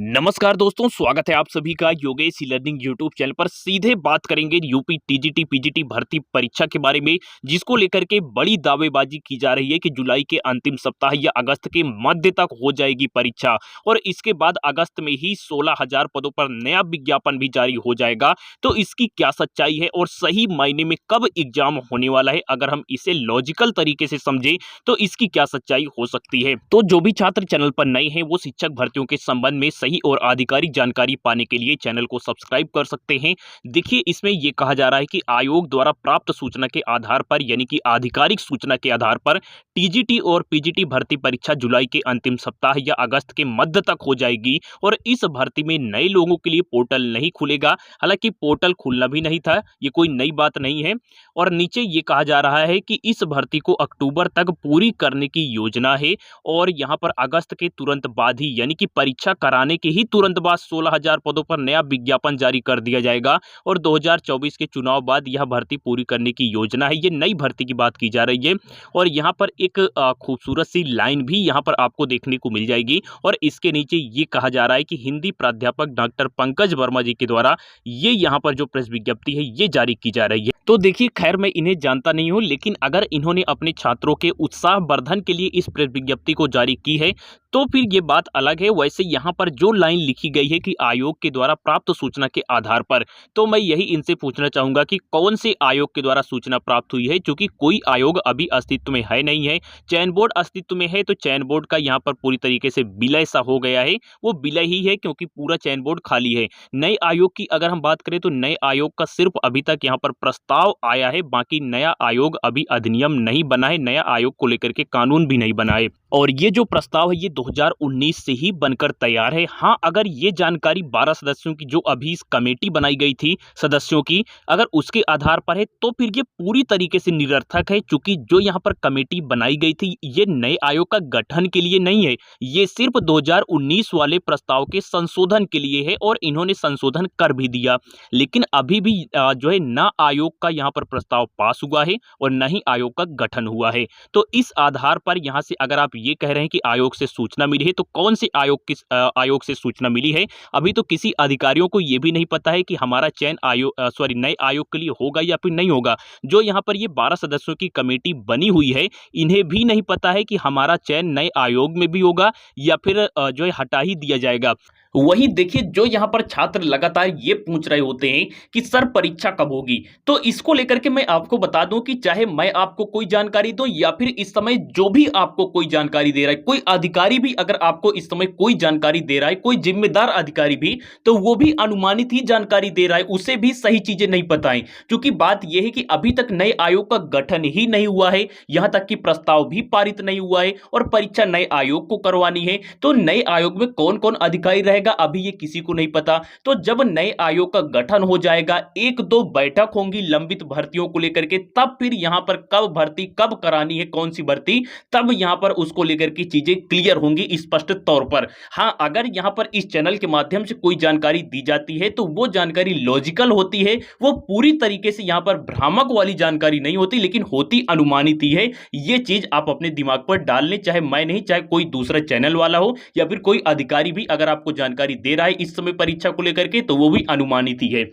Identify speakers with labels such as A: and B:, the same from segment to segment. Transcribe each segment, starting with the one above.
A: नमस्कार दोस्तों, स्वागत है आप सभी का Yogesh e learning YouTube channel पर। सीधे बात करेंगे यूपी टीजीटी पीजीटी भर्ती परीक्षा के बारे में, जिसको लेकर के बड़ी दावेबाजी की जा रही है कि जुलाई के अंतिम सप्ताह या अगस्त के मध्य तक हो जाएगी परीक्षा और इसके बाद अगस्त में ही 16,000 पदों पर नया विज्ञापन भी जारी हो जाएगा। तो इसकी क्या सच्चाई है और सही मायने में कब एग्जाम होने वाला है, अगर हम इसे लॉजिकल तरीके से समझें तो इसकी क्या सच्चाई हो सकती है। तो जो भी छात्र चैनल पर नए हैं वो शिक्षक भर्तियों के संबंध में सही और आधिकारिक जानकारी पाने के लिए चैनल को सब्सक्राइब कर सकते हैं। देखिए, इसमें यह कहा जा रहा है कि आयोग द्वारा प्राप्त सूचना के आधार पर, यानी कि आधिकारिक सूचना के आधार पर टीजीटी और पीजीटी भर्ती परीक्षा जुलाई के अंतिम सप्ताह या अगस्त के मध्य तक हो जाएगी और इस भर्ती में नए लोगों के लिए पोर्टल नहीं खुलेगा। हालांकि पोर्टल खुलना भी नहीं था, ये कोई नई बात नहीं है। और नीचे ये कहा जा रहा है कि इस भर्ती को अक्टूबर तक पूरी करने की योजना है और यहाँ पर अगस्त के तुरंत बाद ही, यानी कि परीक्षा कराने के ही तुरंत बाद 16,000 पदों पर नया विज्ञापन जारी कर दिया जाएगा और 2024 के चुनाव बाद यह भर्ती पूरी करने की योजना है। ये नई भर्ती की बात की जा रही है और यहाँ पर एक खूबसूरत सी लाइन भी यहाँ पर आपको देखने को मिल जाएगी और इसके नीचे ये कहा जा रहा है कि हिंदी प्राध्यापक डॉक्टर पंकज वर्मा जी के द्वारा ये यहाँ पर जो प्रेस विज्ञप्ति है ये जारी की जा रही है। तो देखिए, खैर मैं इन्हें जानता नहीं हूँ, लेकिन अगर इन्होंने अपने छात्रों के उत्साह वर्धन के लिए इस प्रेस विज्ञप्ति को जारी की है तो फिर ये बात अलग है। वैसे यहाँ पर जो लाइन लिखी गई है कि आयोग के द्वारा प्राप्त सूचना के आधार पर, तो मैं यही इनसे पूछना चाहूंगा कि कौन से आयोग के द्वारा सूचना प्राप्त हुई है, क्योंकि कोई आयोग अभी अस्तित्व में है नहीं है। चयन बोर्ड अस्तित्व में है तो चयन बोर्ड का यहाँ पर पूरी तरीके से विलय सा हो गया है, वो विलय ही है क्योंकि पूरा चयन बोर्ड खाली है। नए आयोग की अगर हम बात करें तो नए आयोग का सिर्फ अभी तक यहाँ पर प्रस्ताव आया है, बाकी नया आयोग अभी अधिनियम नहीं बना है, नया आयोग को लेकर के कानून भी नहीं बना है। और ये जो प्रस्ताव है ये 2019 से ही बनकर तैयार है। हाँ, अगर ये जानकारी 12 सदस्यों की जो अभी इस कमेटी बनाई गई थी सदस्यों की, अगर उसके आधार पर है तो फिर ये पूरी तरीके से निरर्थक है, क्योंकि जो यहाँ पर कमेटी बनाई गई थी ये नए आयोग का गठन के लिए नहीं है, ये सिर्फ 2019 वाले प्रस्ताव के संशोधन के लिए है और इन्होंने संशोधन कर भी दिया। लेकिन अभी भी जो है ना आयोग का यहाँ पर प्रस्ताव पास हुआ है और न ही आयोग का गठन हुआ है। तो इस आधार पर यहाँ से अगर आप ये कह रहे हैं कि आयोग से सूचना मिली है, तो कौन से आयोग से सूचना मिली है? अभी तो किसी अधिकारियों को ये भी नहीं पता है कि हमारा चयन नए आयोग के लिए होगा या फिर नहीं होगा। जो यहाँ पर ये 12 सदस्यों की कमेटी बनी हुई है, इन्हें भी नहीं पता है कि हमारा चयन नए आयोग में भी होगा या फिर जो है हटा ही दिया जाएगा। वही देखिए, जो यहाँ पर छात्र लगातार ये पूछ रहे होते हैं कि सर परीक्षा कब होगी, तो इसको लेकर के मैं आपको बता दूं कि चाहे मैं आपको कोई जानकारी दूं या फिर इस समय जो भी आपको कोई जानकारी दे रहा है, कोई अधिकारी भी अगर आपको इस समय कोई जानकारी दे रहा है, कोई जिम्मेदार अधिकारी भी, तो वो भी अनुमानित ही जानकारी दे रहा है, उसे भी सही चीजें नहीं पता है। क्योंकि बात यह है कि अभी तक नए आयोग का गठन ही नहीं हुआ है, यहां तक कि प्रस्ताव भी पारित नहीं हुआ है और परीक्षा नए आयोग को करवानी है। तो नए आयोग में कौन कौन अधिकारी रहेगा अभी ये किसी को नहीं पता। तो जब नए आयोग का गठन हो जाएगा, 1-2 बैठक होंगी लंबित भर्तियों को लेकर के, तब फिर यहां पर कब भर्ती कब करानी है, कौन सी भर्ती, तब यहां पर उसको लेकर के चीजें क्लियर होंगी स्पष्ट तौर पर। हां, अगर यहां पर इस चैनल के माध्यम से कोई जानकारी दी जाती है तो वो जानकारी लॉजिकल होती है, वो पूरी तरीके से यहां पर भ्रामक वाली जानकारी नहीं होती, लेकिन होती अनुमानित ही है। ये चीज आप अपने दिमाग पर डाल लें, चाहे मैं नहीं, चाहे कोई दूसरा चैनल वाला हो या फिर कोई अधिकारी भी अगर आपको जानकारी दे रहा है इस समय परीक्षा को लेकर के, तो वो भी अनुमानित ही है।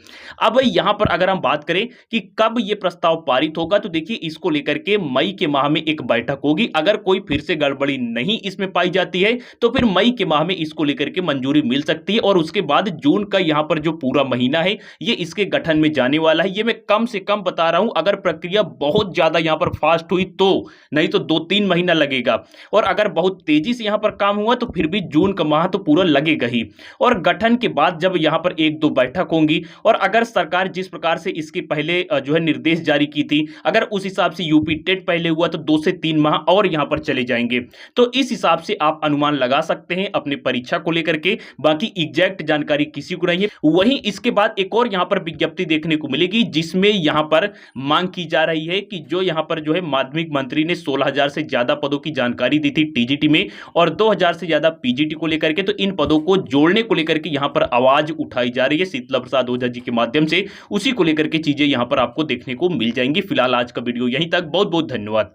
A: अब यहां पर अगर हम बात करें कि कब ये प्रस्ताव पारित होगा, तो देखिए इसको लेकर के मई के माह में एक बैठक होगी। अगर कोई फिर से गड़बड़ी नहीं इसमें पाई जाती है तो फिर मई के माह में इसको लेकर के मंजूरी मिल सकती है और उसके बाद जून का यहां पर जो पूरा महीना है ये इसके गठन में जाने वाला है। ये मैं कम से कम बता रहा हूं, अगर प्रक्रिया बहुत ज्यादा यहां पर फास्ट हुई तो, नहीं तो 2-3 महीना लगेगा और अगर बहुत तेजी से यहां पर काम हुआ तो फिर भी जून का माह तो पूरा लगेगा ही। और गठन के बाद जब यहां पर 1-2 बैठक होंगी और अगर सरकार जिस प्रकार से इसके पहले जो है निर्देश जारी की थी, अगर उस हिसाब से यूपी टेट पहले हुआ तो 2 से 3 माह और यहां पर चले जाएंगे। तो इस हिसाब से आप अनुमान लगा सकते हैं अपने परीक्षा को लेकर के। बाकी एग्जैक्ट जानकारी किसी को नहीं है। वहीं इसके बाद एक और यहां पर विज्ञप्ति देखने को मिलेगी जिसमें यहां पर मांग की जा रही है कि जो यहां पर जो है माध्यमिक मंत्री ने 16,000 से ज्यादा पदों की जानकारी दी थी टीजीटी में और 2,000 से ज्यादा पीजीटी को लेकर के, तो इन पदों को जोड़ने को लेकर के यहां पर आवाज उठाई जा रही है शीतला प्रसाद ओझा जी के माध्यम से। उसी को लेकर के चीजें यहां पर आपको देखने को मिल जाएंगी। फिलहाल आज का वीडियो यहीं तक। बहुत बहुत धन्यवाद।